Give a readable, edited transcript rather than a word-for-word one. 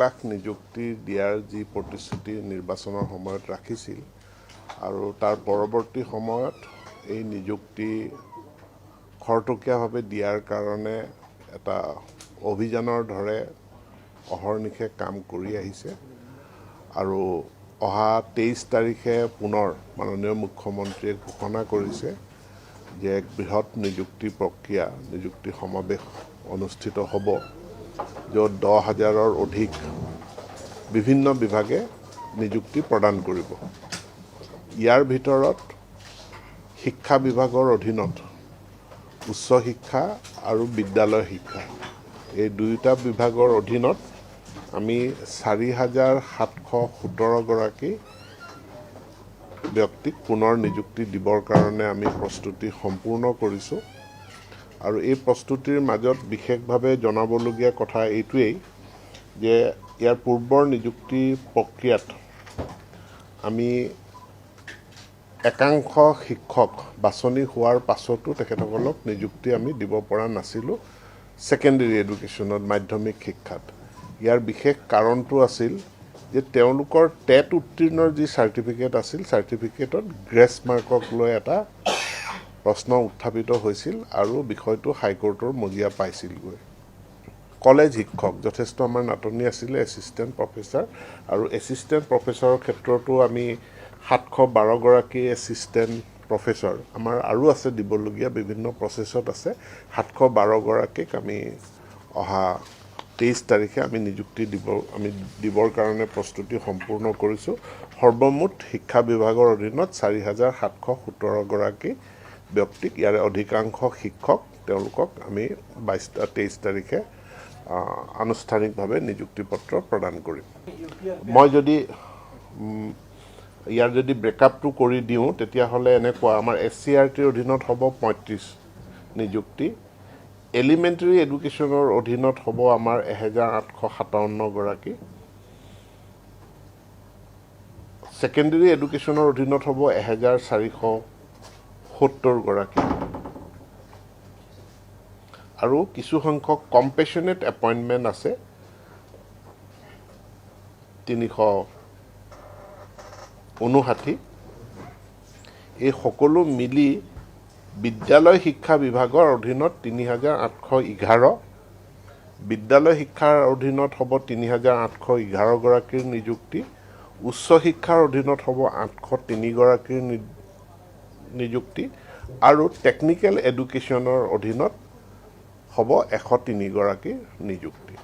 লাখ নিযুক্তি দিয়াৰ যি প্ৰতিশ্ৰুতি নিৰ্বাচনৰ সময়ত ৰাখিছিল আৰু তাৰ পৰৱৰ্তী সময়ত এই নিযুক্তি খৰতকীয়াভাৱে দিয়াৰ কাৰণে এটা অভিযানৰ দৰে অহৰ্নিশে কাম কৰি আহিছে আৰু অহা 23 তাৰিখে পুনৰ মাননীয় মুখ্যমন্ত্ৰীয়ে ঘোষণা কৰিছে যে এক বৃহৎ নিযুক্তি প্ৰক্ৰিয়া নিযুক্তি সমাৱেশ অনুষ্ঠিত হ'ব য'ত 10,000ৰ অধিক বিভিন্ন বিভাগে নিযুক্তি প্ৰদান কৰিব। ইয়াৰ ভিতৰত শিক্ষা বিভাগৰ অধীনত উচ্চ শিক্ষা আৰু বিদ্যালয় শিক্ষা এই দুয়োটা বিভাগৰ অধীনত আমি 4,717 গৰাকী ব্যক্তিক পুনৰ নিযুক্তি দিবৰ কাৰণে আমি প্ৰস্তুতি সম্পূৰ্ণ কৰিছোঁ আৰু এই প্ৰস্তুতিৰ মাজত বিশেষভাৱে জনাবলগীয়া কথা এইটোৱেই যে ইয়াৰ পূৰ্বৰ নিযুক্তি প্ৰক্ৰিয়াত আমি একাংশ শিক্ষক বাছনি হোৱাৰ পাছতো তেখেতসকলক নিযুক্তি আমি দিব পৰা নাছিলোঁ ছেকেণ্ডেৰী এডুকেশ্যনত মাধ্যমিক শিক্ষাত। ইয়াৰ বিশেষ কাৰণটো আছিল যে তেওঁলোকৰ টেট উত্তীৰ্ণৰ যি চাৰ্টিফিকেট আছিল চাৰ্টিফিকেটত গ্ৰেছ মাৰ্কক লৈ এটা প্ৰশ্ন উত্থাপিত হৈছিল আৰু বিষয়টো হাইকোৰ্টৰ মজিয়া পাইছিলগৈ। কলেজ শিক্ষক যথেষ্ট আমাৰ নাটনি আছিলে এছিষ্টেণ্ট প্ৰফেচাৰ আৰু এছিষ্টেণ্ট প্ৰফেচাৰৰ ক্ষেত্ৰতো আমি 712 গৰাকী এছিষ্টেণ্ট প্ৰফেচাৰ আমাৰ আৰু আছে দিবলগীয়া বিভিন্ন প্ৰচেছত আছে 712 গৰাকীক আমি অহা 23 তাৰিখে আমি নিযুক্তি দিবৰ কাৰণে প্ৰস্তুতি সম্পূৰ্ণ কৰিছোঁ। সৰ্বমুঠ শিক্ষা বিভাগৰ অধীনত 4,717 গৰাকী ব্যক্তিক ইয়াৰে অধিকাংশ শিক্ষক তেওঁলোকক আমি 23 তাৰিখে আনুষ্ঠানিকভাৱে নিযুক্তি পত্ৰ প্ৰদান কৰিম। মই যদি ইয়াৰ যদি ব্ৰেকআপটো কৰি দিওঁ তেতিয়াহ'লে এনেকুৱা আমাৰ SCRTৰ অধীনত হ'ব 35 নিযুক্তি, এলিমেণ্টাৰী এডুকেশ্যনৰ অধীনত হ'ব আমাৰ 1,857 গৰাকী, ছেকেণ্ডেৰী এডুকেশ্যনৰ অধীনত হ'ব 1,470 গৰাকী আৰু কিছু সংখ্যক কম্পেশ্যনেট এপইণ্টমেণ্ট আছে 359। এই সকলো মিলি বিদ্যালয় শিক্ষা বিভাগৰ অধীনত 3,811, বিদ্যালয় শিক্ষাৰ অধীনত হ'ব 3,811 গৰাকীৰ নিযুক্তি, উচ্চ শিক্ষাৰ অধীনত হ'ব 803 গৰাকীৰ নিযুক্তি আৰু টেকনিকেল এডুকেশ্যনৰ অধীনত হ'ব 103 গৰাকীৰ নিযুক্তি।